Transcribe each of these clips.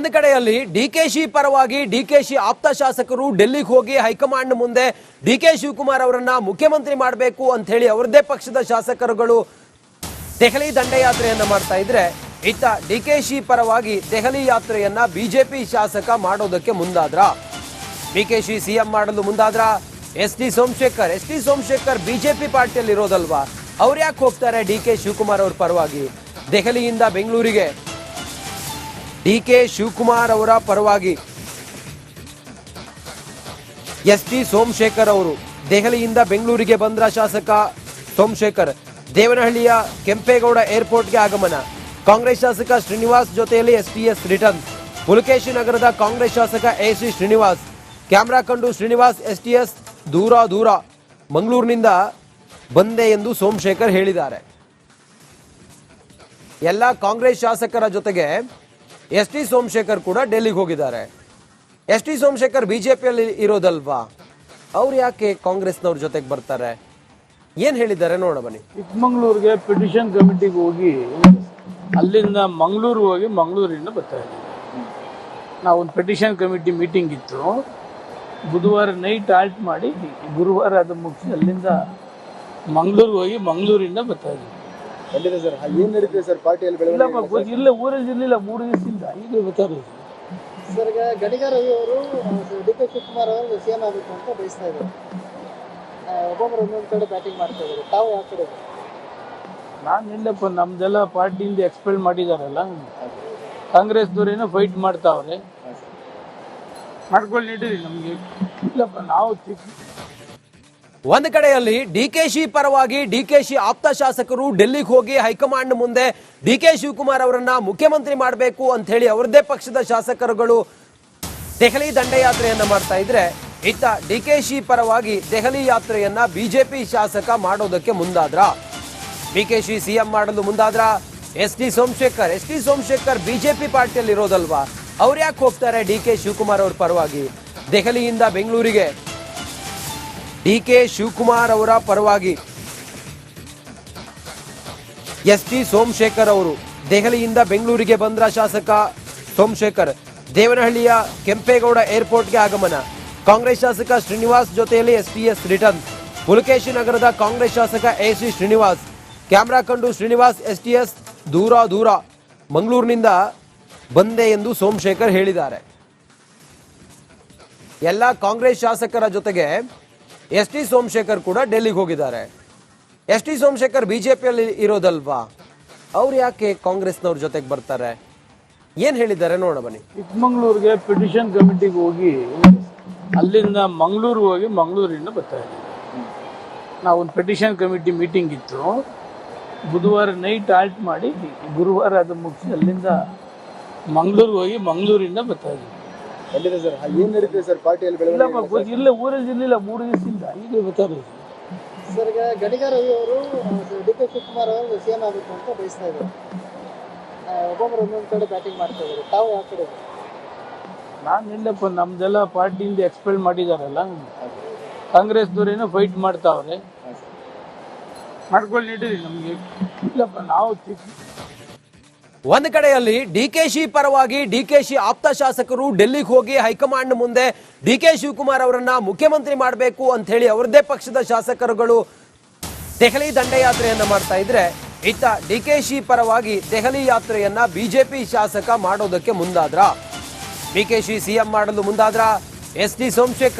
ಒಂದು ಕಡೆಯಲ್ಲಿ ಡಿಕೆಶಿ ಪರವಾಗಿ ಡಿಕೆಶಿ ಆಪ್ತ ಶಾಸಕರು ಡೆಲ್ಲಿಗೆ ಹೋಗಿ ಹೈಕಮಾಂಡ್ ಮುಂದೆ ಡಿಕೆ ಶಿವಕುಮಾರ್ ಅವರನ್ನ ಮುಖ್ಯಮಂತ್ರಿ ಮಾಡಬೇಕು ಅಂತ ಹೇಳಿ ಅವರದೇ ಪಕ್ಷದ ಶಾಸಕರುಗಳು ದೆಹಲಿ ದಂಡಯಾತ್ರೆಯನ್ನ ಮಾಡ್ತಾ ಇದ್ರೆ, ಇತ್ತ ಡಿಕೆಶಿ ಪರವಾಗಿ ದೆಹಲಿ ಯಾತ್ರೆಯನ್ನ ಬಿಜೆಪಿ ಶಾಸಕ ಮಾಡೋದಕ್ಕೆ ಮುಂದಾದ್ರ. ಡಿಕೆಶಿ ಸಿಎಂ ಮಾಡಲು ಮುಂದಾದ್ರ. ಎಸ್ ಟಿ ಸೋಮಶೇಖರ್ ಬಿಜೆಪಿ ಪಾರ್ಟಿಯಲ್ಲಿ ಇರೋದಲ್ವಾ, ಅವ್ರು ಯಾಕೆ ಹೋಗ್ತಾರೆ ಡಿಕೆ ಶಿವಕುಮಾರ್ ಅವ್ರ ಪರವಾಗಿ? ದೆಹಲಿಯಿಂದ ಬೆಂಗಳೂರಿಗೆ ಡಿಕೆ ಶಿವಕುಮಾರ್ ಅವರ ಪರವಾಗಿ ಎಸ್ ಟಿ ಸೋಮಶೇಖರ್ ಅವರು ದೆಹಲಿಯಿಂದ ಬೆಂಗಳೂರಿಗೆ ಬಂದ್ರ. ಶಾಸಕ ಸೋಮಶೇಖರ್ ದೇವನಹಳ್ಳಿಯ ಕೆಂಪೇಗೌಡ ಏರ್ಪೋರ್ಟ್ಗೆ ಆಗಮನ. ಕಾಂಗ್ರೆಸ್ ಶಾಸಕ ಶ್ರೀನಿವಾಸ್ ಜೊತೆಯಲ್ಲಿ ಎಸ್ಟಿಎಸ್ ರಿಟರ್ನ್. ಪುಲಕೇಶಿ ನಗರದ ಕಾಂಗ್ರೆಸ್ ಶಾಸಕ ಎಸಿ ಶ್ರೀನಿವಾಸ್ ಕ್ಯಾಮೆರಾ ಕಂಡು ಶ್ರೀನಿವಾಸ್ ಎಸ್ಟಿಎಸ್ ದೂರ ಮಂಗಳೂರಿನಿಂದ ಬಂದೆ ಎಂದು ಸೋಮಶೇಖರ್ ಹೇಳಿದ್ದಾರೆ. ಎಲ್ಲ ಕಾಂಗ್ರೆಸ್ ಶಾಸಕರ ಜೊತೆಗೆ ಎಸ್ ಟಿ ಸೋಮಶೇಖರ್ ಕೂಡ ಡೆಲ್ಲಿಗೆ ಹೋಗಿದ್ದಾರೆ. ಎಸ್ ಟಿ ಸೋಮಶೇಖರ್ ಬಿಜೆಪಿಯಲ್ಲಿ ಇರೋದಲ್ವಾ, ಅವ್ರು ಯಾಕೆ ಕಾಂಗ್ರೆಸ್ನವ್ರ ಜೊತೆಗೆ ಬರ್ತಾರೆ? ಏನ್ ಹೇಳಿದ್ದಾರೆ ನೋಡ ಬನ್ನಿ. ಚಿಕ್ಕಮಂಗ್ಳೂರಿಗೆ ಪಿಟಿಷನ್ ಕಮಿಟಿಗೆ ಹೋಗಿ ಅಲ್ಲಿಂದ ಮಂಗಳೂರು ಹೋಗಿ ಮಂಗಳೂರಿಂದ ಬರ್ತಾ ಇದ್ದೀವಿ. ನಾವು ಒಂದು ಪಿಟಿಷನ್ ಕಮಿಟಿ ಮೀಟಿಂಗ್ ಇತ್ತು, ಬುಧವಾರ ನೈಟ್ ಆಲ್ಟ್ ಮಾಡಿ ಗುರುವಾರ ಅದು ಮುಗಿಸಿ ಅಲ್ಲಿಂದ ಮಂಗಳೂರಿಗೆ ಹೋಗಿ ಮಂಗಳೂರಿಂದ ಬರ್ತಾ ಇದ್ದೀವಿ. ಸರ್ ಏನ್ ನಡೀತಿದೆ ಸರ್ ಪಾರ್ಟಿಯಲ್ಲಿ? ಇಲ್ಲ, ಊರಲ್ಲಿ ಇರಲಿಲ್ಲ 3 ದಿವಸದಿಂದ, ಈಗ ಬರ್ತಾ ಇದ್ದೀವಿ. ಸರ್ ಈಗ ಗಡಿಗ ರವಿ ಅವರು ಡಿಕೆ ಶಿವಕುಮಾರ್ ಅವರು ಸಿಎಂ ಆಗಬೇಕು ಅಂತ ಬಯಸ್ತಾ ಇದ್ದಾರೆ. ಒಬ್ಬೊಬ್ಬರು ಒಂದೊಂದು ಕಡೆ ಬ್ಯಾಟಿಂಗ್ ಮಾಡ್ತಾ ಇದ್ದಾರೆ, ತಾವು ಯಾವ ಕಡೆ? ನಾನು ಇಲ್ಲಪ್ಪ, ನಮ್ದೆಲ್ಲ ಪಾರ್ಟಿಯಿಂದ ಎಕ್ಸ್ಪೆಲ್ ಮಾಡಿದಾರಲ್ಲ, ಕಾಂಗ್ರೆಸ್ದವ್ರೇನೋ ಫೈಟ್ ಮಾಡ್ತಾವ್ರೆ, ಮಾಡ್ಕೊಂಡು ನೀಡಿರಿ ನಮ್ಗೆ. ಇಲ್ಲಪ್ಪ ನಾವು ಒಂದು ಕಡೆಯಲ್ಲಿ ಡಿಕೆಶಿ ಪರವಾಗಿ ಡಿಕೆಶಿ ಆಪ್ತ ಶಾಸಕರು ಡೆಲ್ಲಿಗೆ ಹೋಗಿ ಹೈಕಮಾಂಡ್ ಮುಂದೆ ಡಿಕೆ ಶಿವಕುಮಾರ್ ಅವರನ್ನ ಮುಖ್ಯಮಂತ್ರಿ ಮಾಡಬೇಕು ಅಂತ ಹೇಳಿ ಅವರದೇ ಪಕ್ಷದ ಶಾಸಕರುಗಳು ದೆಹಲಿ ದಂಡಯಾತ್ರೆಯನ್ನ ಮಾಡ್ತಾ ಇದ್ರೆ, ಇತ್ತ ಡಿಕೆಶಿ ಪರವಾಗಿ ದೆಹಲಿ ಯಾತ್ರೆಯನ್ನ ಬಿಜೆಪಿ ಶಾಸಕ ಮಾಡೋದಕ್ಕೆ ಮುಂದಾದ್ರ. ಡಿಕೆಶಿ ಸಿಎಂ ಮಾಡಲು ಮುಂದಾದ್ರ. ಎಸ್ ಟಿ ಸೋಮಶೇಖರ್ ಬಿಜೆಪಿ ಪಾರ್ಟಿಯಲ್ಲಿ ಇರೋದಲ್ವಾ, ಅವ್ರು ಯಾಕೆ ಹೋಗ್ತಾರೆ ಡಿಕೆ ಶಿವಕುಮಾರ್ ಅವ್ರ ಪರವಾಗಿ? ದೆಹಲಿಯಿಂದ ಬೆಂಗಳೂರಿಗೆ ಡಿಕೆ ಶಿವಕುಮಾರ್ ಅವರ ಪರವಾಗಿ ಎಸ್ ಟಿ ಸೋಮಶೇಖರ್ ಅವರು ದೆಹಲಿಯಿಂದ ಬೆಂಗಳೂರಿಗೆ ಬಂದ್ರ. ಶಾಸಕ ಸೋಮಶೇಖರ್ ದೇವನಹಳ್ಳಿಯ ಕೆಂಪೇಗೌಡ ಏರ್ಪೋರ್ಟ್ಗೆ ಆಗಮನ. ಕಾಂಗ್ರೆಸ್ ಶಾಸಕ ಶ್ರೀನಿವಾಸ್ ಜೊತೆಯಲ್ಲಿ ಎಸ್ಟಿಎಸ್ ರಿಟರ್ನ್. ಪುಲಕೇಶಿ ನಗರದ ಕಾಂಗ್ರೆಸ್ ಶಾಸಕ ಎಸಿ ಶ್ರೀನಿವಾಸ್ ಕ್ಯಾಮೆರಾ ಕಂಡು ಶ್ರೀನಿವಾಸ್ ಎಸ್ಟಿಎಸ್ ದೂರ ಮಂಗಳೂರಿನಿಂದ ಬಂದೆ ಎಂದು ಸೋಮಶೇಖರ್ ಹೇಳಿದ್ದಾರೆ. ಎಲ್ಲ ಕಾಂಗ್ರೆಸ್ ಶಾಸಕರ ಜೊತೆಗೆ ಎಸ್ ಟಿ ಸೋಮಶೇಖರ್ ಕೂಡ ಡೆಲ್ಲಿಗೆ ಹೋಗಿದ್ದಾರೆ. ಎಸ್ ಟಿ ಸೋಮಶೇಖರ್ ಬಿಜೆಪಿಯಲ್ಲಿ ಇರೋದಲ್ವಾ, ಅವ್ರು ಯಾಕೆ ಕಾಂಗ್ರೆಸ್ನವ್ರ ಜೊತೆಗೆ ಬರ್ತಾರೆ? ಏನ್ ಹೇಳಿದ್ದಾರೆ ನೋಡ ಬನ್ನಿ. ಚಿಕ್ಕಮಂಗ್ಳೂರಿಗೆ ಪಿಟಿಷನ್ ಕಮಿಟಿಗೆ ಹೋಗಿ ಅಲ್ಲಿಂದ ಮಂಗಳೂರು ಹೋಗಿ ಮಂಗಳೂರಿಂದ ಬರ್ತಾ ಇದ್ದೀವಿ. ನಾವು ಒಂದು ಪಿಟಿಷನ್ ಕಮಿಟಿ ಮೀಟಿಂಗ್ ಇತ್ತು, ಬುಧವಾರ ನೈಟ್ ಆಲ್ಟ್ ಮಾಡಿ ಗುರುವಾರ ಅದು ಮುಗಿಸಿ ಅಲ್ಲಿಂದ ಮಂಗಳೂರಿಗೆ ಹೋಗಿ ಮಂಗಳೂರಿಂದ ಬರ್ತಾ ಇದ್ದೀವಿ. ಸರ್ ಏನ್ ನಡೀತಿದೆ ಸರ್ ಪಾರ್ಟಿಯಲ್ಲಿ? ಇಲ್ಲ, ಊರಲ್ಲಿ ಇರಲಿಲ್ಲ 3 ದಿವಸದಿಂದ, ಈಗ ಬರ್ತಾ ಇದ್ದೀವಿ. ಸರ್ ಈಗ ಗಡಿಗ ರವಿ ಅವರು ಡಿಕೆ ಶಿವಕುಮಾರ್ ಅವರು ಸಿಎಂ ಆಗಬೇಕು ಅಂತ ಬಯಸ್ತಾ ಇದ್ದಾರೆ. ಒಬ್ಬೊಬ್ಬರು ಒಂದೊಂದು ಕಡೆ ಬ್ಯಾಟಿಂಗ್ ಮಾಡ್ತಾ ಇದ್ದಾರೆ, ತಾವು ಯಾವ ಕಡೆ? ನಾನು ಇಲ್ಲಪ್ಪ, ನಮ್ದೆಲ್ಲ ಪಾರ್ಟಿಯಿಂದ ಎಕ್ಸ್ಪೆಲ್ ಮಾಡಿದಾರಲ್ಲ, ಕಾಂಗ್ರೆಸ್ದವ್ರೇನೋ ಫೈಟ್ ಮಾಡ್ತಾವ್ರೆ, ಮಾಡ್ಕೊಂಡು ನೀಡಿರಿ ನಮ್ಗೆ. ಇಲ್ಲಪ್ಪ ನಾವು ಒಂದು ಕಡೆಯಲ್ಲಿ ಡಿಕೆಶಿ ಪರವಾಗಿ ಡಿಕೆಶಿ ಆಪ್ತ ಶಾಸಕರು ಡೆಲ್ಲಿಗೆ ಹೋಗಿ ಹೈಕಮಾಂಡ್ ಮುಂದೆ ಡಿಕೆ ಶಿವಕುಮಾರ್ ಅವರನ್ನ ಮುಖ್ಯಮಂತ್ರಿ ಮಾಡಬೇಕು ಅಂತ ಹೇಳಿ ಅವರದೇ ಪಕ್ಷದ ಶಾಸಕರುಗಳು ದೆಹಲಿ ದಂಡಯಾತ್ರೆಯನ್ನ ಮಾಡ್ತಾ ಇದ್ರೆ, ಇತ್ತ ಡಿಕೆಶಿ ಪರವಾಗಿ ದೆಹಲಿ ಯಾತ್ರೆಯನ್ನ ಬಿಜೆಪಿ ಶಾಸಕ ಮಾಡೋದಕ್ಕೆ ಮುಂದಾದ್ರ. ಡಿಕೆಶಿ ಸಿಎಂ ಮಾಡಲು ಮುಂದಾದ್ರ. ಎಸ್ ಟಿ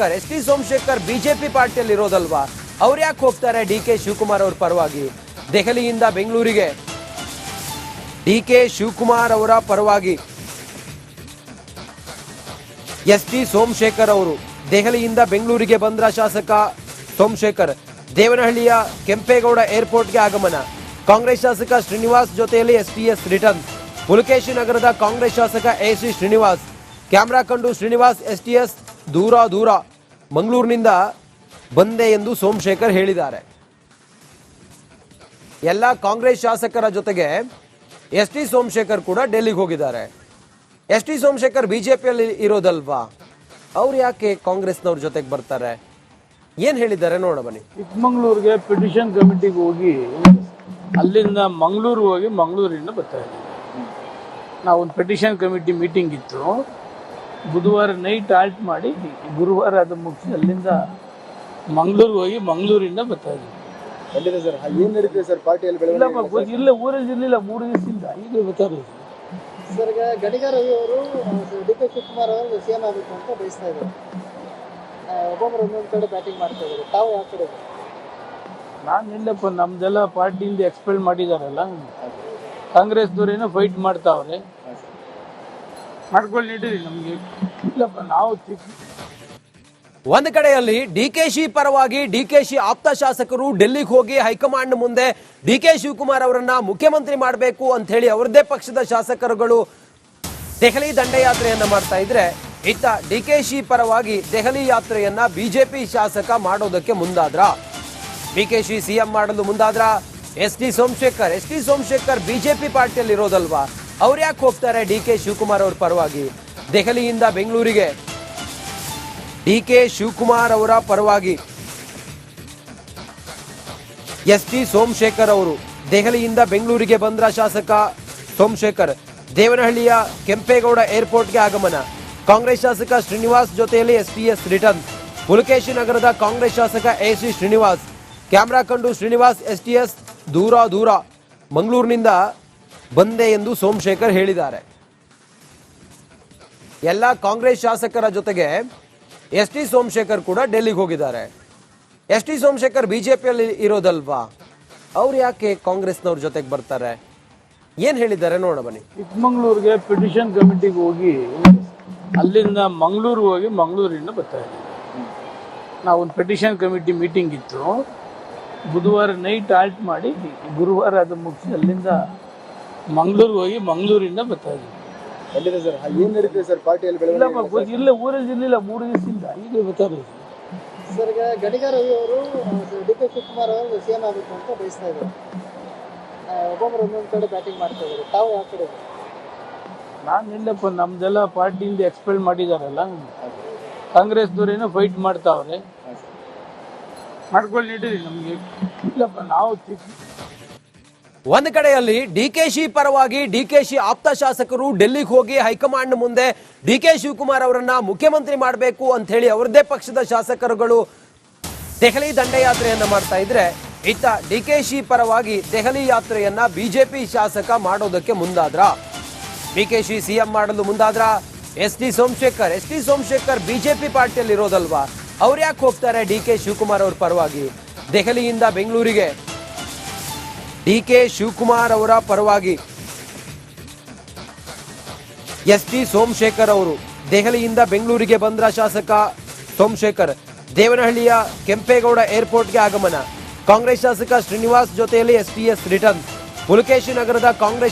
ಸೋಮಶೇಖರ್ ಬಿಜೆಪಿ ಪಾರ್ಟಿಯಲ್ಲಿ ಇರೋದಲ್ವಾ, ಅವ್ರು ಯಾಕೆ ಹೋಗ್ತಾರೆ ಡಿಕೆ ಶಿವಕುಮಾರ್ ಅವ್ರ ಪರವಾಗಿ? ದೆಹಲಿಯಿಂದ ಬೆಂಗಳೂರಿಗೆ ಡಿಕೆ ಶಿವಕುಮಾರ್ ಅವರ ಪರವಾಗಿ ಎಸ್ ಟಿ ಸೋಮಶೇಖರ್ ಅವರು ದೆಹಲಿಯಿಂದ ಬೆಂಗಳೂರಿಗೆ ಬಂದ್ರ. ಶಾಸಕ ಸೋಮಶೇಖರ್ ದೇವನಹಳ್ಳಿಯ ಕೆಂಪೇಗೌಡ ಏರ್ಪೋರ್ಟ್ಗೆ ಆಗಮನ. ಕಾಂಗ್ರೆಸ್ ಶಾಸಕ ಶ್ರೀನಿವಾಸ್ ಜೊತೆಯಲ್ಲಿ ಎಸ್ಟಿಎಸ್ ರಿಟರ್ನ್. ಪುಲಕೇಶಿ ನಗರದ ಕಾಂಗ್ರೆಸ್ ಶಾಸಕ ಎಸಿ ಶ್ರೀನಿವಾಸ್ ಕ್ಯಾಮೆರಾ ಕಂಡು ಶ್ರೀನಿವಾಸ್ ಎಸ್ಟಿಎಸ್ ದೂರ ಮಂಗಳೂರಿನಿಂದ ಬಂದೆ ಎಂದು ಸೋಮಶೇಖರ್ ಹೇಳಿದ್ದಾರೆ. ಎಲ್ಲ ಕಾಂಗ್ರೆಸ್ ಶಾಸಕರ ಜೊತೆಗೆ ಎಸ್ ಟಿ ಸೋಮಶೇಖರ್ ಕೂಡ ಡೆಲ್ಲಿಗೆ ಹೋಗಿದ್ದಾರೆ. ಎಸ್ ಟಿ ಸೋಮಶೇಖರ್ ಬಿಜೆಪಿಯಲ್ಲಿ ಇರೋದಲ್ವಾ, ಅವ್ರು ಯಾಕೆ ಕಾಂಗ್ರೆಸ್ನವ್ರ ಜೊತೆಗೆ ಬರ್ತಾರೆ? ಏನ್ ಹೇಳಿದ್ದಾರೆ ನೋಡ ಬನ್ನಿ. ಚಿಕ್ಕಮಂಗ್ಳೂರಿಗೆ ಪಿಟಿಷನ್ ಕಮಿಟಿಗೆ ಹೋಗಿ ಅಲ್ಲಿಂದ ಮಂಗಳೂರು ಹೋಗಿ ಮಂಗಳೂರಿಂದ ಬರ್ತಾ ಇದ್ದೀವಿ. ನಾವೊಂದು ಪೆಟಿಷನ್ ಕಮಿಟಿ ಮೀಟಿಂಗ್ ಇತ್ತು, ಬುಧವಾರ ನೈಟ್ ಆಲ್ಟ್ ಮಾಡಿ ಗುರುವಾರ ಅದು ಮುಗಿಸಿ ಅಲ್ಲಿಂದ ಮಂಗಳೂರಿಗೆ ಹೋಗಿ ಮಂಗಳೂರಿಂದ ಬರ್ತಾ ಇದ್ದೀವಿ. ಖಂಡಿತ ಸರ್. ಏನು ನಡೀತಿದೆ ಸರ್ ಪಾರ್ಟಿಯಲ್ಲಿ ಇಲ್ಲಪ್ಪ ಇಲ್ಲ, ಊರಲ್ಲಿ ಇರಲಿಲ್ಲ 3 ದಿವಸದಿಂದ, ಈಗ ಬರ್ತಾ ಇರೋದು. ಸರ್, ಈಗ ಗಣಿಗ ರವಿ ಅವರು ಡಿ ಕೆ ಶಿವಕುಮಾರ್ ಅವರು ಸಿಎಂ ಆಗಬೇಕು ಅಂತ ಬಯಸ್ತಾ ಇದ್ದಾರೆ. ಒಬ್ಬೊಬ್ಬರು ಒಂದೊಂದು ಕಡೆ ಬ್ಯಾಟಿಂಗ್ ಮಾಡ್ತಾ ಇದ್ದಾರೆ. ತಾವು ಯಾವ ಕಡೆ? ನಾನು ಇಲ್ಲಪ್ಪ, ನಮ್ದೆಲ್ಲ ಪಾರ್ಟಿಯಿಂದ ಎಕ್ಸ್ಪೆಲ್ ಮಾಡಿದಾರಲ್ಲ, ಕಾಂಗ್ರೆಸ್ದವ್ರೇನೋ ಫೈಟ್ ಮಾಡ್ತಾವ್ರೆ, ಮಾಡ್ಕೊಂಡು ನೀಡಿರಿ ನಮಗೆ. ಇಲ್ಲಪ್ಪ ನಾವು ಒಂದು ಕಡೆಯಲ್ಲಿ ಡಿಕೆಶಿ ಪರವಾಗಿ ಡಿಕೆಶಿ ಆಪ್ತ ಶಾಸಕರು ಡೆಲ್ಲಿಗೆ ಹೋಗಿ ಹೈಕಮಾಂಡ್ ಮುಂದೆ ಡಿಕೆ ಶಿವಕುಮಾರ್ ಅವರನ್ನ ಮುಖ್ಯಮಂತ್ರಿ ಮಾಡಬೇಕು ಅಂತ ಹೇಳಿ ಅವರದೇ ಪಕ್ಷದ ಶಾಸಕರುಗಳು ದೆಹಲಿ ದಂಡಯಾತ್ರೆಯನ್ನ ಮಾಡ್ತಾ ಇದ್ರೆ, ಇತ್ತ ಡಿಕೆಶಿ ಪರವಾಗಿ ದೆಹಲಿ ಯಾತ್ರೆಯನ್ನ ಬಿಜೆಪಿ ಶಾಸಕ ಮಾಡೋದಕ್ಕೆ ಮುಂದಾದ್ರ. ಡಿಕೆಶಿ ಸಿಎಂ ಮಾಡಲು ಮುಂದಾದ್ರ. ಎಸ್ ಟಿ ಸೋಮಶೇಖರ್ ಬಿಜೆಪಿ ಪಾರ್ಟಿಯಲ್ಲಿ ಇರೋದಲ್ವಾ, ಅವ್ರು ಯಾಕೆ ಹೋಗ್ತಾರೆ ಡಿಕೆ ಶಿವಕುಮಾರ್ ಅವ್ರ ಪರವಾಗಿ? ದೆಹಲಿಯಿಂದ ಬೆಂಗಳೂರಿಗೆ ಡಿಕೆ ಶಿವಕುಮಾರ್ ಅವರ ಪರವಾಗಿ ಎಸ್ ಟಿ ಸೋಮಶೇಖರ್ ಅವರು ದೆಹಲಿಯಿಂದ ಬೆಂಗಳೂರಿಗೆ ಬಂದ್ರ. ಶಾಸಕ ಸೋಮಶೇಖರ್ ದೇವನಹಳ್ಳಿಯ ಕೆಂಪೇಗೌಡ ಏರ್ಪೋರ್ಟ್ಗೆ ಆಗಮನ. ಕಾಂಗ್ರೆಸ್ ಶಾಸಕ ಶ್ರೀನಿವಾಸ್ ಜೊತೆಯಲ್ಲಿ ಎಸ್ಟಿಎಸ್ ರಿಟರ್ನ್. ಪುಲಕೇಶಿ ನಗರದ ಕಾಂಗ್ರೆಸ್ ಶಾಸಕ ಎಸಿ ಶ್ರೀನಿವಾಸ್ ಕ್ಯಾಮೆರಾ ಕಂಡು ಶ್ರೀನಿವಾಸ್ ಎಸ್ಟಿಎಸ್ ದೂರ ಮಂಗಳೂರಿನಿಂದ ಬಂದೆ ಎಂದು ಸೋಮಶೇಖರ್ ಹೇಳಿದ್ದಾರೆ. ಎಲ್ಲ ಕಾಂಗ್ರೆಸ್ ಶಾಸಕರ ಜೊತೆಗೆ ಎಸ್ ಟಿ ಸೋಮಶೇಖರ್ ಕೂಡ ಡೆಲ್ಲಿಗೆ ಹೋಗಿದ್ದಾರೆ. ಎಸ್ ಟಿ ಸೋಮಶೇಖರ್ ಬಿಜೆಪಿಯಲ್ಲಿ ಇರೋದಲ್ವಾ, ಅವ್ರು ಯಾಕೆ ಕಾಂಗ್ರೆಸ್ನವ್ರ ಜೊತೆಗೆ ಬರ್ತಾರೆ? ಏನ್ ಹೇಳಿದ್ದಾರೆ ನೋಡೋಣ ಬನ್ನಿ. ಚಿಕ್ಕಮಂಗ್ಳೂರಿಗೆ ಪಿಟಿಷನ್ ಕಮಿಟಿಗೆ ಹೋಗಿ ಅಲ್ಲಿಂದ ಮಂಗಳೂರಿಗೆ ಹೋಗಿ ಮಂಗಳೂರಿಂದ ಬರ್ತಾ ಇದ್ದೀವಿ. ನಾವೊಂದು ಪೆಟಿಷನ್ ಕಮಿಟಿ ಮೀಟಿಂಗ್ ಇತ್ತು, ಬುಧವಾರ ನೈಟ್ ಆಲ್ಟ್ ಮಾಡಿ ಗುರುವಾರ ಅದು ಮುಗಿಸಿ ಅಲ್ಲಿಂದ ಮಂಗಳೂರಿಗೆ ಹೋಗಿ ಮಂಗಳೂರಿಂದ ಬರ್ತಾ ಇದ್ದೀವಿ. ಖಂಡಿತ ಸರ್. ಏನು ನಡೀತಿದೆ ಸರ್ ಪಾರ್ಟಿಯಲ್ಲಿ? ಇಲ್ಲಪ್ಪ ಇಲ್ಲ, ಊರಲ್ಲಿ ಇರಲಿಲ್ಲ 3 ದಿವಸದಿಂದ, ಈಗ ಬರ್ತಾ ಇರೋದು. ಸರ್, ಈಗ ಗಣಿಗ ರವಿ ಅವರು ಡಿ ಕೆ ಶಿವಕುಮಾರ್ ಅವರು ಸಿಎಂ ಆಗಬೇಕು ಅಂತ ಬಯಸ್ತಾ ಇದ್ದಾರೆ. ಒಬ್ಬೊಬ್ಬರು ಒಂದೊಂದು ಕಡೆ ಬ್ಯಾಟಿಂಗ್ ಮಾಡ್ತಾ ಇದ್ದಾರೆ. ತಾವು ಯಾವ ಕಡೆ? ನಾನು ಇಲ್ಲಪ್ಪ, ನಮ್ದೆಲ್ಲ ಪಾರ್ಟಿಯಿಂದ ಎಕ್ಸ್ಪೆಲ್ ಮಾಡಿದಾರಲ್ಲ, ಕಾಂಗ್ರೆಸ್ದವ್ರೇನೋ ಫೈಟ್ ಮಾಡ್ತಾವ್ರೆ, ಮಾಡ್ಕೊಂಡು ನೀಡಿರಿ ನಮಗೆ. ಇಲ್ಲಪ್ಪ ನಾವು ಒಂದು ಕಡೆಯಲ್ಲಿ ಡಿಕೆಶಿ ಪರವಾಗಿ ಡಿಕೆಶಿ ಆಪ್ತ ಶಾಸಕರು ಡೆಲ್ಲಿಗೆ ಹೋಗಿ ಹೈಕಮಾಂಡ್ ಮುಂದೆ ಡಿಕೆ ಶಿವಕುಮಾರ್ ಅವರನ್ನ ಮುಖ್ಯಮಂತ್ರಿ ಮಾಡಬೇಕು ಅಂತ ಹೇಳಿ ಅವರದೇ ಪಕ್ಷದ ಶಾಸಕರುಗಳು ದೆಹಲಿ ದಂಡಯಾತ್ರೆಯನ್ನ ಮಾಡ್ತಾ ಇದ್ರೆ, ಇತ್ತ ಡಿಕೆಶಿ ಪರವಾಗಿ ದೆಹಲಿ ಯಾತ್ರೆಯನ್ನ ಬಿಜೆಪಿ ಶಾಸಕ ಮಾಡೋದಕ್ಕೆ ಮುಂದಾದ್ರ. ಡಿಕೆಶಿ ಸಿಎಂ ಮಾಡಲು ಮುಂದಾದ್ರ. ಎಸ್ ಟಿ ಸೋಮಶೇಖರ್ ಬಿಜೆಪಿ ಪಾರ್ಟಿಯಲ್ಲಿ ಇರೋದಲ್ವಾ, ಅವ್ರು ಯಾಕೆ ಹೋಗ್ತಾರೆ ಡಿಕೆ ಶಿವಕುಮಾರ್ ಅವ್ರ ಪರವಾಗಿ? ದೆಹಲಿಯಿಂದ ಬೆಂಗಳೂರಿಗೆ ಡಿಕೆ ಶಿವಕುಮಾರ್ ಅವರ ಪರವಾಗಿ ಎಸ್ ಟಿ ಸೋಮಶೇಖರ್ ಅವರು ದೆಹಲಿಯಿಂದ ಬೆಂಗಳೂರಿಗೆ ಬಂದ್ರ. ಶಾಸಕ ಸೋಮಶೇಖರ್ ದೇವನಹಳ್ಳಿಯ ಕೆಂಪೇಗೌಡ ಏರ್ಪೋರ್ಟ್ಗೆ ಆಗಮನ. ಕಾಂಗ್ರೆಸ್ ಶಾಸಕ ಶ್ರೀನಿವಾಸ್ ಜೊತೆಯಲ್ಲಿ ಎಸ್ಟಿಎಸ್ ರಿಟರ್ನ್. ಪುಲಕೇಶಿ ನಗರದ ಕಾಂಗ್ರೆಸ್